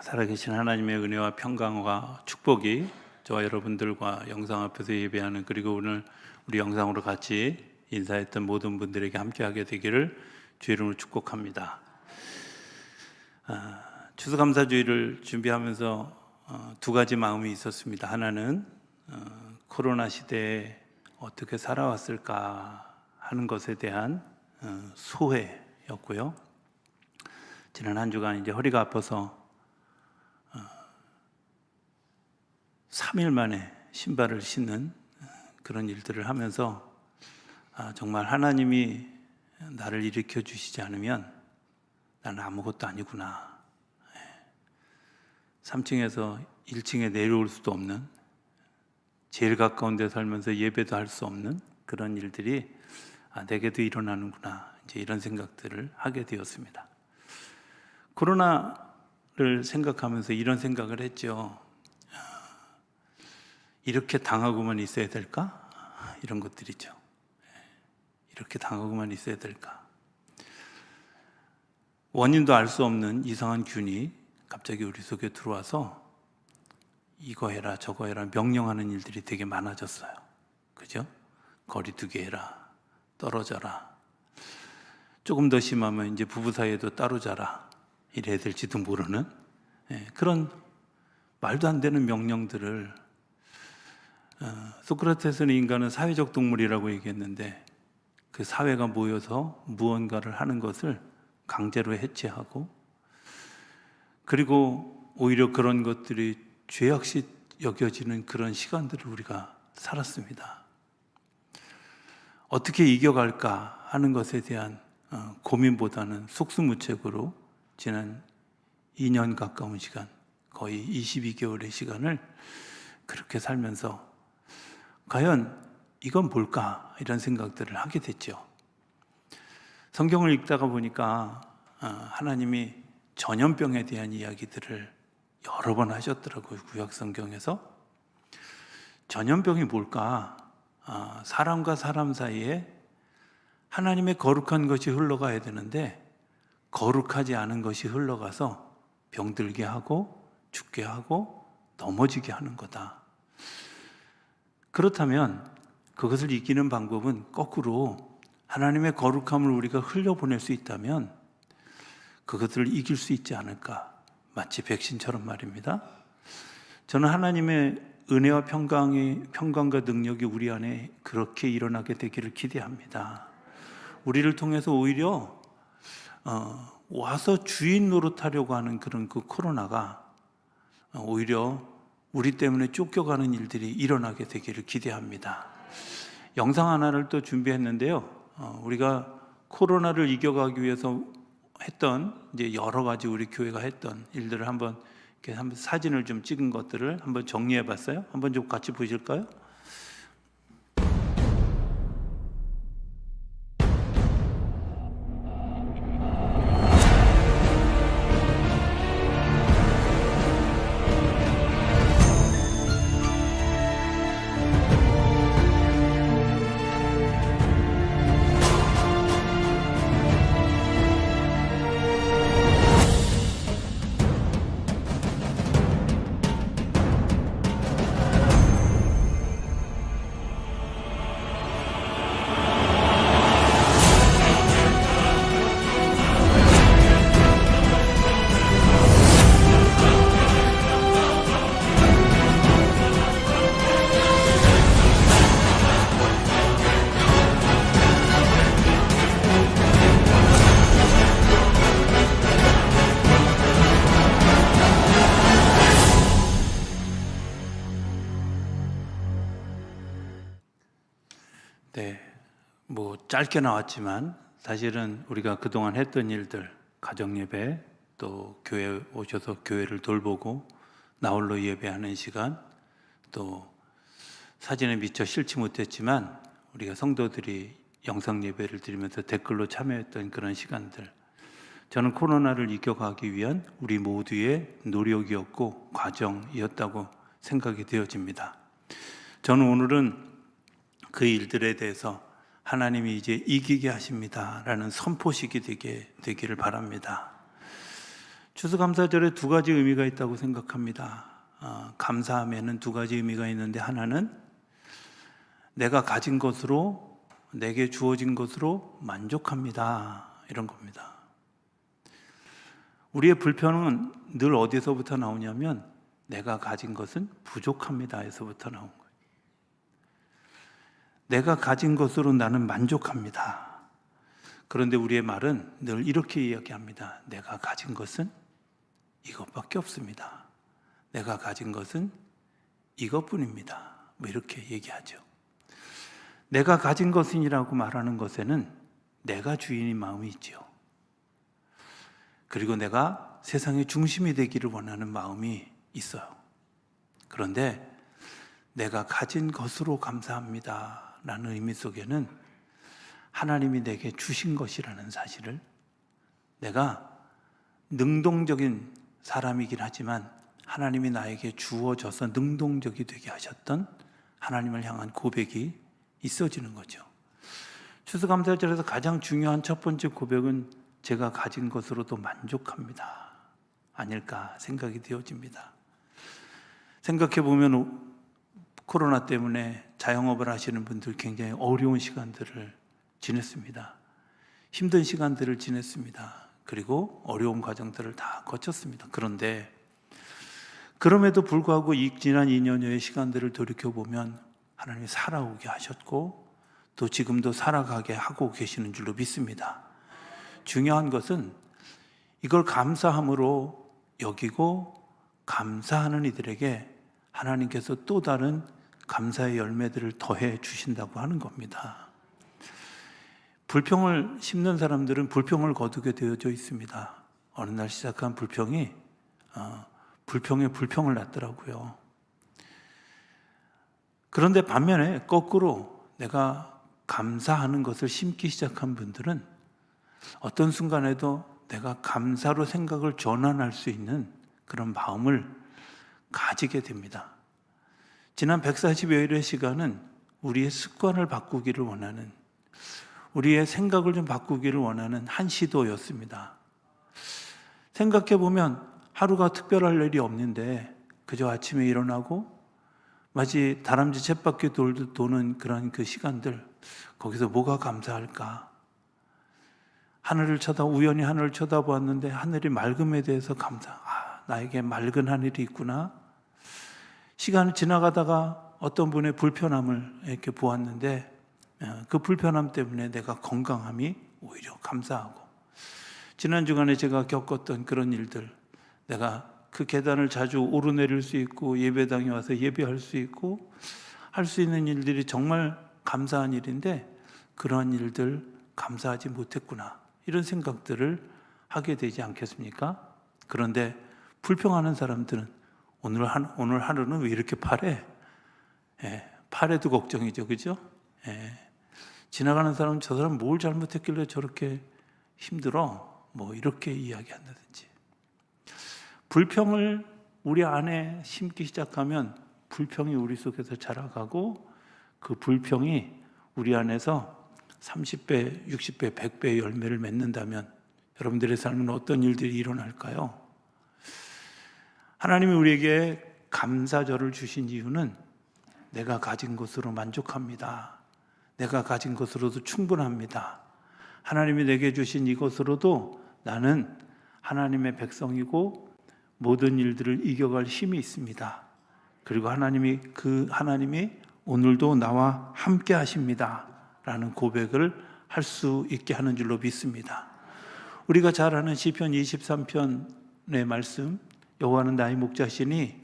살아계신 하나님의 은혜와 평강과 축복이 저와 여러분들과 영상 앞에서 예배하는, 그리고 오늘 우리 영상으로 같이 인사했던 모든 분들에게 함께하게 되기를 주의 이름으로 축복합니다. 추수감사주일을 준비하면서 두 가지 마음이 있었습니다. 하나는 코로나 시대에 어떻게 살아왔을까 하는 것에 대한 소회였고요. 지난 한 주간 이제 허리가 아파서 3일 만에 신발을 신는 그런 일들을 하면서 정말 하나님이 나를 일으켜 주시지 않으면 나는 아무것도 아니구나. 3층에서 1층에 내려올 수도 없는, 제일 가까운 데 살면서 예배도 할 수 없는 그런 일들이 내게도 일어나는구나, 이제 이런 생각들을 하게 되었습니다. 코로나를 생각하면서 이런 생각을 했죠. 이렇게 당하고만 있어야 될까? 이런 것들이죠. 이렇게 당하고만 있어야 될까? 원인도 알 수 없는 이상한 균이 갑자기 우리 속에 들어와서 이거 해라 저거 해라 명령하는 일들이 되게 많아졌어요. 그죠? 거리 두기 해라, 떨어져라, 조금 더 심하면 이제 부부 사이에도 따로 자라, 이래야 될지도 모르는 그런 말도 안 되는 명령들을, 소크라테스는 인간은 사회적 동물이라고 얘기했는데, 그 사회가 모여서 무언가를 하는 것을 강제로 해체하고, 그리고 오히려 그런 것들이 죄악시 여겨지는 그런 시간들을 우리가 살았습니다. 어떻게 이겨갈까 하는 것에 대한 고민보다는 속수무책으로 지난 2년 가까운 시간, 거의 22개월의 시간을 그렇게 살면서 과연 이건 뭘까? 이런 생각들을 하게 됐죠. 성경을 읽다가 보니까 하나님이 전염병에 대한 이야기들을 여러 번 하셨더라고요. 구약 성경에서. 전염병이 뭘까? 사람과 사람 사이에 하나님의 거룩한 것이 흘러가야 되는데 거룩하지 않은 것이 흘러가서 병들게 하고 죽게 하고 넘어지게 하는 거다. 그렇다면 그것을 이기는 방법은 거꾸로 하나님의 거룩함을 우리가 흘려보낼 수 있다면 그것을 이길 수 있지 않을까? 마치 백신처럼 말입니다. 저는 하나님의 은혜와 평강과 능력이 우리 안에 그렇게 일어나게 되기를 기대합니다. 우리를 통해서 오히려 와서 주인 노릇하려고 하는 그런 그 코로나가 오히려 우리 때문에 쫓겨가는 일들이 일어나게 되기를 기대합니다. 영상 하나를 또 준비했는데요. 우리가 코로나를 이겨가기 위해서 했던 이제 여러 가지 우리 교회가 했던 일들을 한번 사진을 좀 찍은 것들을 한번 정리해봤어요. 한번 좀 같이 보실까요? 네, 뭐 짧게 나왔지만 사실은 우리가 그동안 했던 일들, 가정예배, 또 교회 오셔서 교회를 돌보고 나홀로 예배하는 시간, 또 사진에 미처 실지 못했지만 우리가 성도들이 영상 예배를 드리면서 댓글로 참여했던 그런 시간들, 저는 코로나를 이겨가기 위한 우리 모두의 노력이었고 과정이었다고 생각이 되어집니다. 저는 오늘은 그 일들에 대해서 하나님이 이제 이기게 하십니다 라는 선포식이 되기를 바랍니다. 추수감사절에 두 가지 의미가 있다고 생각합니다. 감사함에는 두 가지 의미가 있는데, 하나는 내가 가진 것으로, 내게 주어진 것으로 만족합니다, 이런 겁니다. 우리의 불평은 늘 어디서부터 나오냐면 내가 가진 것은 부족합니다 에서부터 나온 거예요. 내가 가진 것으로 나는 만족합니다. 그런데 우리의 말은 늘 이렇게 이야기합니다. 내가 가진 것은 이것밖에 없습니다. 내가 가진 것은 이것뿐입니다. 뭐 이렇게 얘기하죠. 내가 가진 것이라고 말하는 것에는 내가 주인인 마음이 있죠. 그리고 내가 세상의 중심이 되기를 원하는 마음이 있어요. 그런데 내가 가진 것으로 감사합니다 라는 의미 속에는 하나님이 내게 주신 것이라는 사실을, 내가 능동적인 사람이긴 하지만 하나님이 나에게 주어져서 능동적이 되게 하셨던 하나님을 향한 고백이 있어지는 거죠. 추수감사절에서 가장 중요한 첫 번째 고백은 제가 가진 것으로도 만족합니다 아닐까 생각이 되어집니다. 생각해 보면 코로나 때문에 자영업을 하시는 분들 굉장히 어려운 시간들을 지냈습니다. 힘든 시간들을 지냈습니다. 그리고 어려운 과정들을 다 거쳤습니다. 그런데 그럼에도 불구하고 이 지난 2년여의 시간들을 돌이켜보면 하나님이 살아오게 하셨고 또 지금도 살아가게 하고 계시는 줄로 믿습니다. 중요한 것은 이걸 감사함으로 여기고 감사하는 이들에게 하나님께서 또 다른 감사의 열매들을 더해 주신다고 하는 겁니다. 불평을 심는 사람들은 불평을 거두게 되어져 있습니다. 어느 날 시작한 불평이 불평에 불평을 낳더라고요. 그런데 반면에 거꾸로 내가 감사하는 것을 심기 시작한 분들은 어떤 순간에도 내가 감사로 생각을 전환할 수 있는 그런 마음을 가지게 됩니다. 지난 140여일의 시간은 우리의 습관을 바꾸기를 원하는, 우리의 생각을 좀 바꾸기를 원하는 한 시도였습니다. 생각해보면 하루가 특별할 일이 없는데 그저 아침에 일어나고 마치 다람쥐 쳇바퀴 돌듯 도는 그런 그 시간들, 거기서 뭐가 감사할까? 우연히 하늘을 쳐다보았는데 하늘이 맑음에 대해서 나에게 맑은 하늘이 있구나. 시간을 지나가다가 어떤 분의 불편함을 이렇게 보았는데 그 불편함 때문에 내가 건강함이 오히려 감사하고, 지난 주간에 제가 겪었던 그런 일들, 내가 그 계단을 자주 오르내릴 수 있고 예배당에 와서 예배할 수 있고 할 수 있는 일들이 정말 감사한 일인데 그러한 일들 감사하지 못했구나, 이런 생각들을 하게 되지 않겠습니까? 그런데 불평하는 사람들은 오늘 하루는 왜 이렇게 파래? 파래도 걱정이죠, 그죠? 지나가는 사람은 저 사람 뭘 잘못했길래 저렇게 힘들어? 뭐 이렇게 이야기한다든지. 불평을 우리 안에 심기 시작하면 불평이 우리 속에서 자라가고 그 불평이 우리 안에서 30배, 60배, 100배의 열매를 맺는다면 여러분들의 삶은 어떤 일들이 일어날까요? 하나님이 우리에게 감사절을 주신 이유는 내가 가진 것으로 만족합니다. 내가 가진 것으로도 충분합니다. 하나님이 내게 주신 이것으로도 나는 하나님의 백성이고 모든 일들을 이겨갈 힘이 있습니다. 그리고 하나님이 오늘도 나와 함께 하십니다 라는 고백을 할 수 있게 하는 줄로 믿습니다. 우리가 잘 아는 시편 23편의 말씀, 여호와는 나의 목자시니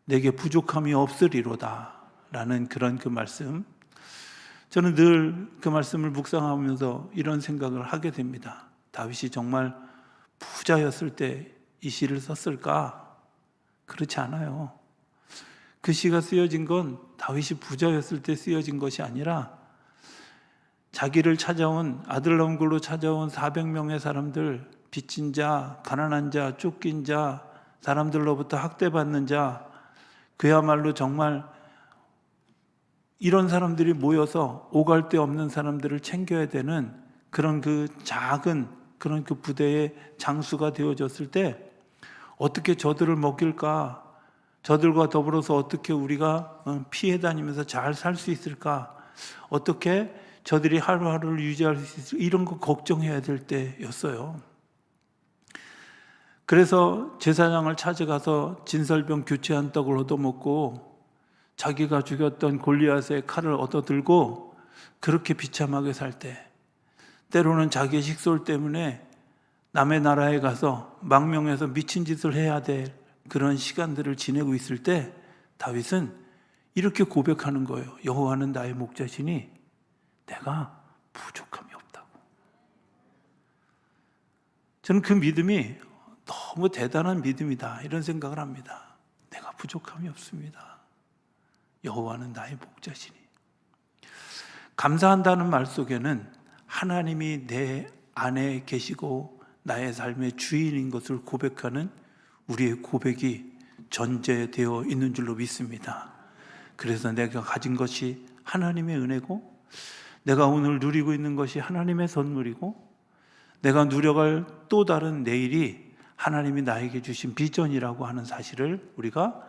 내게 부족함이 없으리로다 라는 그런 그 말씀, 저는 늘 그 말씀을 묵상하면서 이런 생각을 하게 됩니다. 다윗이 정말 부자였을 때 이 시를 썼을까? 그렇지 않아요. 그 시가 쓰여진 건 다윗이 부자였을 때 쓰여진 것이 아니라 자기를 찾아온, 아들나온 걸로 찾아온 400명의 사람들, 빚진 자, 가난한 자, 쫓긴 자, 사람들로부터 학대받는 자, 그야말로 정말 이런 사람들이 모여서 오갈 데 없는 사람들을 챙겨야 되는 그런 그 작은 그런 그 부대의 장수가 되어졌을 때 어떻게 저들을 먹일까? 저들과 더불어서 어떻게 우리가 피해 다니면서 잘 살 수 있을까? 어떻게 저들이 하루하루를 유지할 수 있을까? 이런 거 걱정해야 될 때였어요. 그래서 제사장을 찾아가서 진설병 교체한 떡을 얻어먹고 자기가 죽였던 골리앗의 칼을 얻어들고 그렇게 비참하게 살 때, 때로는 자기의 식솔 때문에 남의 나라에 가서 망명해서 미친 짓을 해야 될 그런 시간들을 지내고 있을 때 다윗은 이렇게 고백하는 거예요. 여호와는 나의 목자시니 내가 부족함이 없다고. 저는 그 믿음이 너무 대단한 믿음이다 이런 생각을 합니다. 내가 부족함이 없습니다. 여호와는 나의 목자시니. 감사한다는 말 속에는 하나님이 내 안에 계시고 나의 삶의 주인인 것을 고백하는 우리의 고백이 전제되어 있는 줄로 믿습니다. 그래서 내가 가진 것이 하나님의 은혜고, 내가 오늘 누리고 있는 것이 하나님의 선물이고, 내가 누려갈 또 다른 내일이 하나님이 나에게 주신 비전이라고 하는 사실을 우리가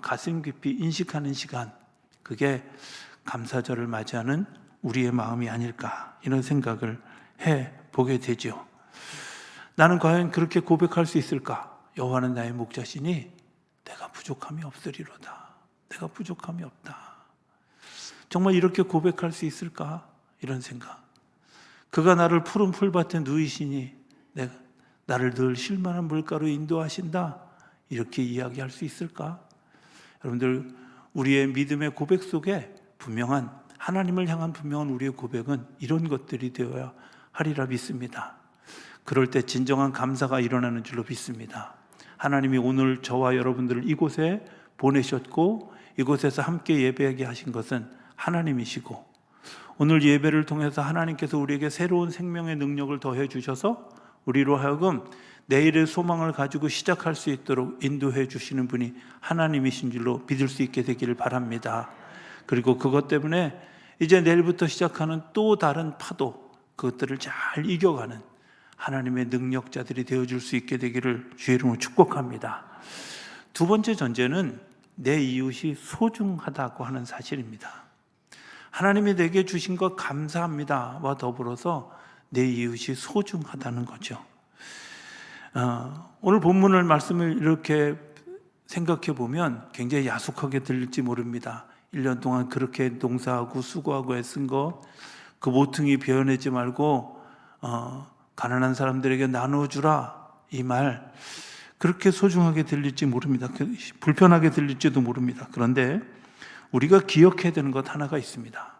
가슴 깊이 인식하는 시간, 그게 감사절을 맞이하는 우리의 마음이 아닐까 이런 생각을 해보게 되죠. 나는 과연 그렇게 고백할 수 있을까? 여호와는 나의 목자시니 내가 부족함이 없으리로다. 내가 부족함이 없다. 정말 이렇게 고백할 수 있을까? 이런 생각. 그가 나를 푸른 풀밭에 누이시니 나를 늘 쉴만한 물가로 인도하신다. 이렇게 이야기할 수 있을까? 여러분들, 우리의 믿음의 고백 속에 분명한, 하나님을 향한 분명한 우리의 고백은 이런 것들이 되어야 하리라 믿습니다. 그럴 때 진정한 감사가 일어나는 줄로 믿습니다. 하나님이 오늘 저와 여러분들을 이곳에 보내셨고 이곳에서 함께 예배하게 하신 것은 하나님이시고, 오늘 예배를 통해서 하나님께서 우리에게 새로운 생명의 능력을 더해 주셔서 우리로 하여금 내일의 소망을 가지고 시작할 수 있도록 인도해 주시는 분이 하나님이신 줄로 믿을 수 있게 되기를 바랍니다. 그리고 그것 때문에 이제 내일부터 시작하는 또 다른 파도, 그것들을 잘 이겨가는 하나님의 능력자들이 되어줄 수 있게 되기를 주의 이름으로 축복합니다. 두 번째 전제는 내 이웃이 소중하다고 하는 사실입니다. 하나님이 내게 주신 것 감사합니다와 더불어서 내 이웃이 소중하다는 거죠. 오늘 본문을 말씀을 이렇게 생각해 보면 굉장히 야속하게 들릴지 모릅니다. 1년 동안 그렇게 농사하고 수고하고 애쓴 것, 그 모퉁이 베어내지 말고 가난한 사람들에게 나눠주라, 이 말 그렇게 소중하게 들릴지 모릅니다. 불편하게 들릴지도 모릅니다. 그런데 우리가 기억해야 되는 것 하나가 있습니다.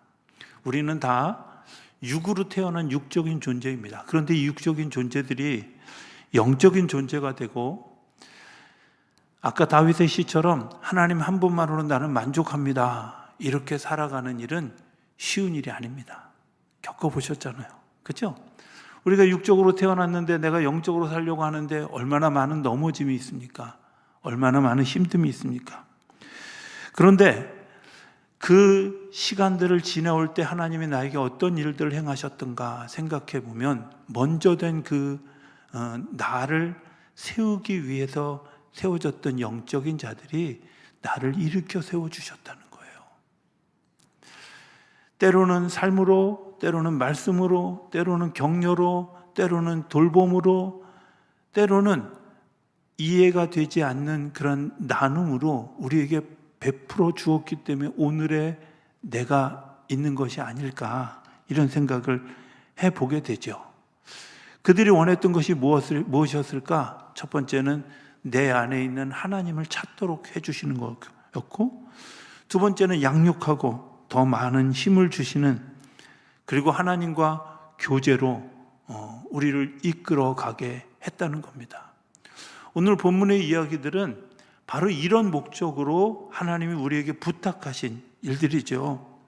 우리는 다 육으로 태어난 육적인 존재입니다. 그런데 이 육적인 존재들이 영적인 존재가 되고, 아까 다윗의 시처럼 하나님 한 분만으로 나는 만족합니다, 이렇게 살아가는 일은 쉬운 일이 아닙니다. 겪어보셨잖아요. 그렇죠? 우리가 육적으로 태어났는데 내가 영적으로 살려고 하는데 얼마나 많은 넘어짐이 있습니까? 얼마나 많은 힘듦이 있습니까? 그런데 그 시간들을 지나올 때 하나님이 나에게 어떤 일들을 행하셨던가 생각해 보면, 먼저 된 나를 세우기 위해서 세워졌던 영적인 자들이 나를 일으켜 세워주셨다는 거예요. 때로는 삶으로, 때로는 말씀으로, 때로는 격려로, 때로는 돌봄으로, 때로는 이해가 되지 않는 그런 나눔으로 우리에게 베풀어 주었기 때문에 오늘의 내가 있는 것이 아닐까, 이런 생각을 해보게 되죠. 그들이 원했던 것이 무엇이었을까? 첫 번째는 내 안에 있는 하나님을 찾도록 해주시는 거였고, 두 번째는 양육하고 더 많은 힘을 주시는, 그리고 하나님과 교제로 우리를 이끌어 가게 했다는 겁니다. 오늘 본문의 이야기들은 바로 이런 목적으로 하나님이 우리에게 부탁하신 일들이죠.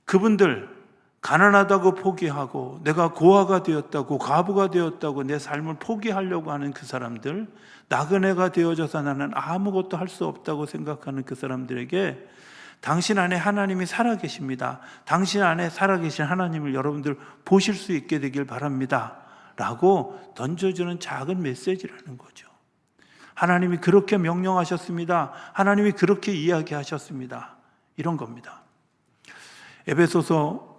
그분들, 가난하다고 포기하고 내가 고아가 되었다고, 과부가 되었다고 내 삶을 포기하려고 하는 그 사람들, 나그네가 되어져서 나는 아무것도 할 수 없다고 생각하는 그 사람들에게 당신 안에 하나님이 살아계십니다, 당신 안에 살아계신 하나님을 여러분들 보실 수 있게 되길 바랍니다 라고 던져주는 작은 메시지라는 거죠. 하나님이 그렇게 명령하셨습니다. 하나님이 그렇게 이야기하셨습니다. 이런 겁니다. 에베소서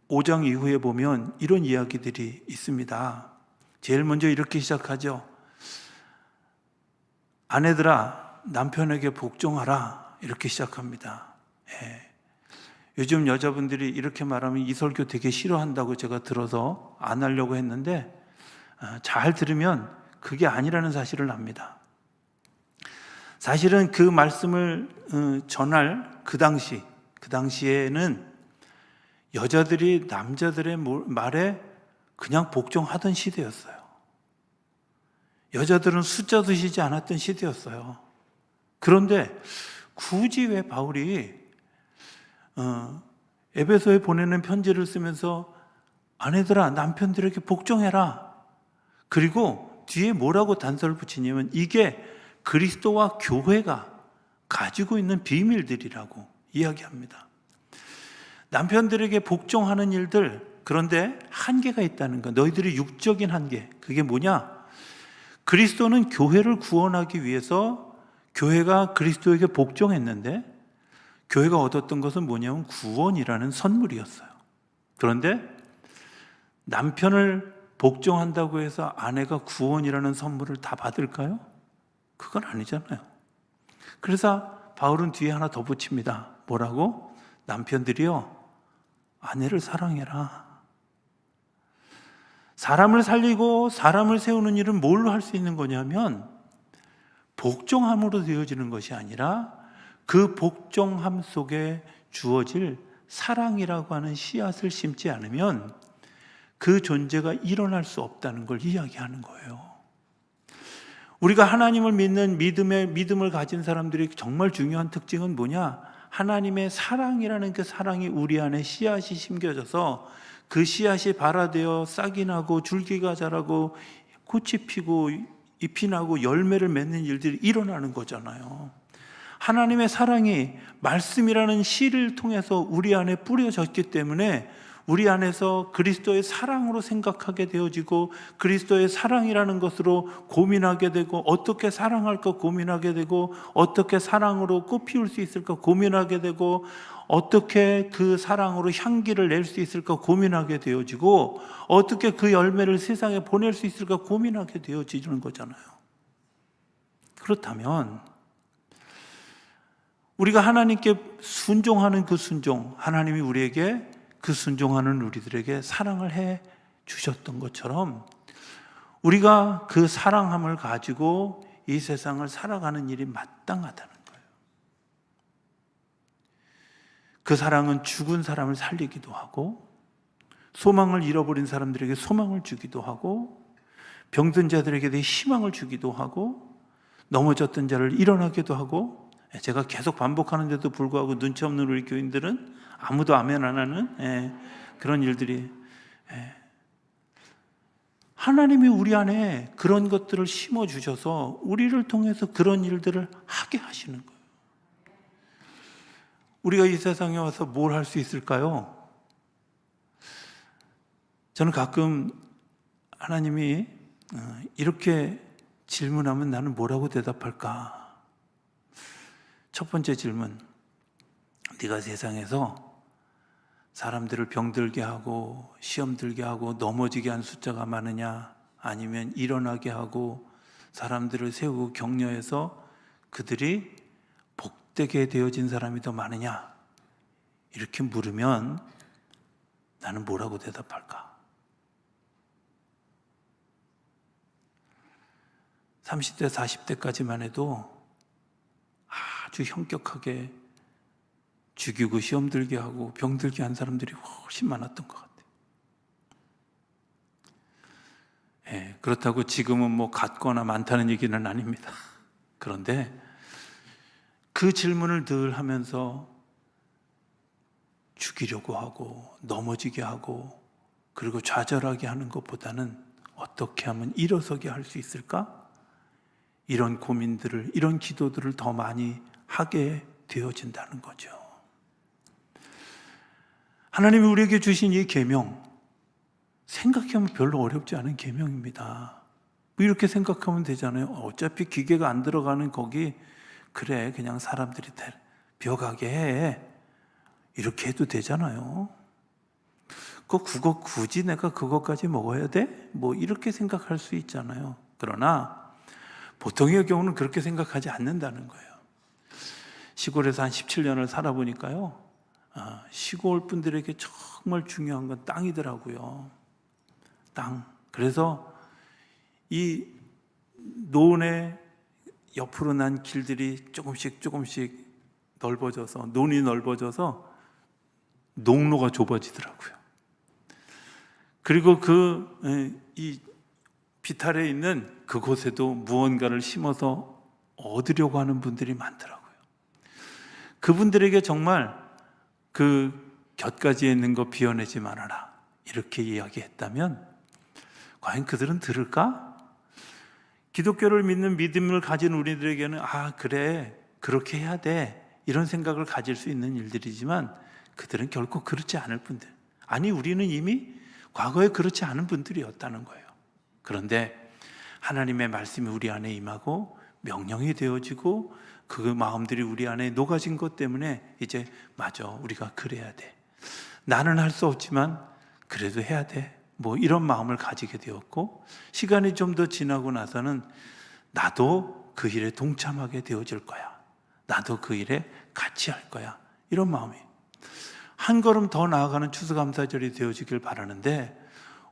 5장 이후에 보면 이런 이야기들이 있습니다. 제일 먼저 이렇게 시작하죠. 아내들아 남편에게 복종하라, 이렇게 시작합니다. 요즘 여자분들이 이렇게 말하면 이 설교 되게 싫어한다고 제가 들어서 안 하려고 했는데 잘 들으면 그게 아니라는 사실을 압니다. 사실은 그 말씀을 전할 그 당시에는 여자들이 남자들의 말에 그냥 복종하던 시대였어요. 여자들은 숫자도 지지 않았던 시대였어요. 그런데 굳이 왜 바울이 에베소에 보내는 편지를 쓰면서 아내들아 남편들에게 복종해라, 그리고 뒤에 뭐라고 단서를 붙이냐면 이게 그리스도와 교회가 가지고 있는 비밀들이라고 이야기합니다. 남편들에게 복종하는 일들, 그런데 한계가 있다는 거. 너희들이 육적인 한계, 그게 뭐냐? 그리스도는 교회를 구원하기 위해서 교회가 그리스도에게 복종했는데 교회가 얻었던 것은 뭐냐면 구원이라는 선물이었어요. 그런데 남편을 복종한다고 해서 아내가 구원이라는 선물을 다 받을까요? 그건 아니잖아요. 그래서 바울은 뒤에 하나 더 붙입니다. 뭐라고? 남편들이요, 아내를 사랑해라. 사람을 살리고 사람을 세우는 일은 뭘로 할 수 있는 거냐면 복종함으로 되어지는 것이 아니라 그 복종함 속에 주어질 사랑이라고 하는 씨앗을 심지 않으면 그 존재가 일어날 수 없다는 걸 이야기하는 거예요. 우리가 하나님을 믿는 믿음을 가진 사람들이 정말 중요한 특징은 뭐냐? 하나님의 사랑이라는 그 사랑이 우리 안에 씨앗이 심겨져서 그 씨앗이 발아되어 싹이 나고 줄기가 자라고 꽃이 피고 잎이 나고 열매를 맺는 일들이 일어나는 거잖아요. 하나님의 사랑이 말씀이라는 씨를 통해서 우리 안에 뿌려졌기 때문에 우리 안에서 그리스도의 사랑으로 생각하게 되어지고 그리스도의 사랑이라는 것으로 고민하게 되고 어떻게 사랑할까 고민하게 되고 어떻게 사랑으로 꽃 피울 수 있을까 고민하게 되고 어떻게 그 사랑으로 향기를 낼 수 있을까 고민하게 되어지고 어떻게 그 열매를 세상에 보낼 수 있을까 고민하게 되어지는 거잖아요. 그렇다면 우리가 하나님께 순종하는 그 순종, 하나님이 우리에게 그 순종하는 우리들에게 사랑을 해 주셨던 것처럼 우리가 그 사랑함을 가지고 이 세상을 살아가는 일이 마땅하다는 거예요. 그 사랑은 죽은 사람을 살리기도 하고 소망을 잃어버린 사람들에게 소망을 주기도 하고 병든 자들에게 희망을 주기도 하고 넘어졌던 자를 일어나기도 하고, 제가 계속 반복하는데도 불구하고 눈치 없는 우리 교인들은 아무도 아멘 안 하는 그런 일들이, 하나님이 우리 안에 그런 것들을 심어주셔서 우리를 통해서 그런 일들을 하게 하시는 거예요. 우리가 이 세상에 와서 뭘 할 수 있을까요? 저는 가끔 하나님이 이렇게 질문하면 나는 뭐라고 대답할까? 첫 번째 질문, 네가 세상에서 사람들을 병들게 하고 시험 들게 하고 넘어지게 한 숫자가 많으냐, 아니면 일어나게 하고 사람들을 세우고 격려해서 그들이 복되게 되어진 사람이 더 많으냐, 이렇게 물으면 나는 뭐라고 대답할까? 30대 40대까지만 해도 아주 현격하게 죽이고 시험 들게 하고 병들게 한 사람들이 훨씬 많았던 것 같아요. 그렇다고 지금은 뭐 같거나 많다는 얘기는 아닙니다. 그런데 그 질문을 늘 하면서 죽이려고 하고 넘어지게 하고 그리고 좌절하게 하는 것보다는 어떻게 하면 일어서게 할 수 있을까? 이런 고민들을, 이런 기도들을 더 많이 하게 되어진다는 거죠. 하나님이 우리에게 주신 이 계명, 생각하면 별로 어렵지 않은 계명입니다. 뭐 이렇게 생각하면 되잖아요. 어차피 기계가 안 들어가는 거기, 그래 그냥 사람들이 비워가게 해, 이렇게 해도 되잖아요. 그거 굳이 내가 그것까지 먹어야 돼? 뭐 이렇게 생각할 수 있잖아요. 그러나 보통의 경우는 그렇게 생각하지 않는다는 거예요. 시골에서 한 17년을 살아보니까요, 시골 분들에게 정말 중요한 건 땅이더라고요. 땅. 그래서 이 논의 옆으로 난 길들이 조금씩 넓어져서, 논이 넓어져서 농로가 좁아지더라고요. 그리고 이 비탈에 있는 그곳에도 무언가를 심어서 얻으려고 하는 분들이 많더라고요. 그분들에게 정말 그 곁가지에 있는 거 비워내지 말아라, 이렇게 이야기했다면 과연 그들은 들을까? 기독교를 믿는 믿음을 가진 우리들에게는 그래 그렇게 해야 돼, 이런 생각을 가질 수 있는 일들이지만 그들은 결코 그렇지 않을 분들, 아니 우리는 이미 과거에 그렇지 않은 분들이었다는 거예요. 그런데 하나님의 말씀이 우리 안에 임하고 명령이 되어지고 그 마음들이 우리 안에 녹아진 것 때문에 이제 맞아, 우리가 그래야 돼, 나는 할 수 없지만 그래도 해야 돼, 뭐 이런 마음을 가지게 되었고, 시간이 좀 더 지나고 나서는 나도 그 일에 동참하게 되어질 거야, 나도 그 일에 같이 할 거야, 이런 마음이 한 걸음 더 나아가는 추수감사절이 되어지길 바라는데,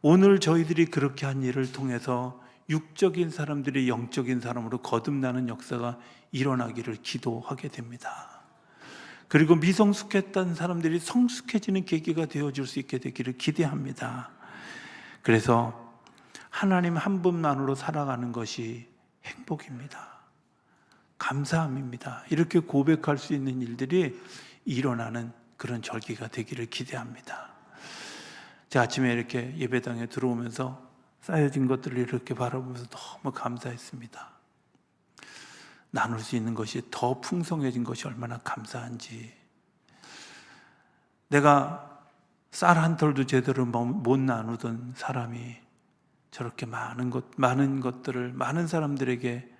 오늘 저희들이 그렇게 한 일을 통해서 육적인 사람들이 영적인 사람으로 거듭나는 역사가 일어나기를 기도하게 됩니다. 그리고 미성숙했던 사람들이 성숙해지는 계기가 되어줄 수 있게 되기를 기대합니다. 그래서 하나님 한 분만으로 살아가는 것이 행복입니다, 감사함입니다, 이렇게 고백할 수 있는 일들이 일어나는 그런 절기가 되기를 기대합니다. 제가 아침에 이렇게 예배당에 들어오면서 쌓여진 것들을 이렇게 바라보면서 너무 감사했습니다. 나눌 수 있는 것이 더 풍성해진 것이 얼마나 감사한지. 내가 쌀 한 털도 제대로 못 나누던 사람이 저렇게 많은 것들을 많은 사람들에게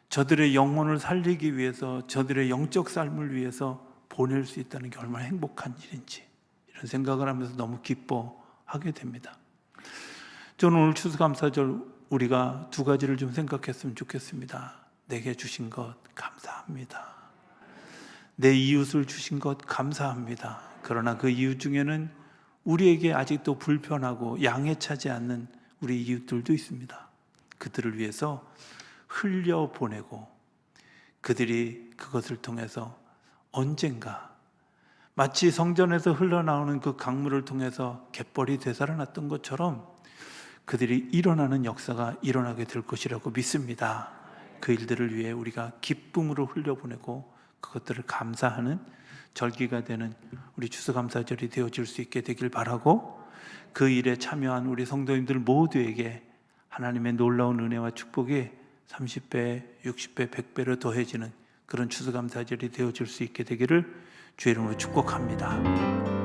저들의 영혼을 살리기 위해서, 저들의 영적 삶을 위해서 보낼 수 있다는 게 얼마나 행복한 일인지, 이런 생각을 하면서 너무 기뻐하게 됩니다. 저는 오늘 추수감사절 우리가 두 가지를 좀 생각했으면 좋겠습니다. 내게 주신 것 감사합니다. 내 이웃을 주신 것 감사합니다. 그러나 그 이웃 중에는 우리에게 아직도 불편하고 양해차지 않는 우리 이웃들도 있습니다. 그들을 위해서 흘려보내고 그들이 그것을 통해서 언젠가 마치 성전에서 흘러나오는 그 강물을 통해서 갯벌이 되살아났던 것처럼 그들이 일어나는 역사가 일어나게 될 것이라고 믿습니다. 그 일들을 위해 우리가 기쁨으로 흘려보내고 그것들을 감사하는 절기가 되는 우리 추수감사절이 되어질 수 있게 되길 바라고, 그 일에 참여한 우리 성도님들 모두에게 하나님의 놀라운 은혜와 축복이 30배, 60배, 100배로 더해지는 그런 추수감사절이 되어질 수 있게 되기를 주의 이름으로 축복합니다.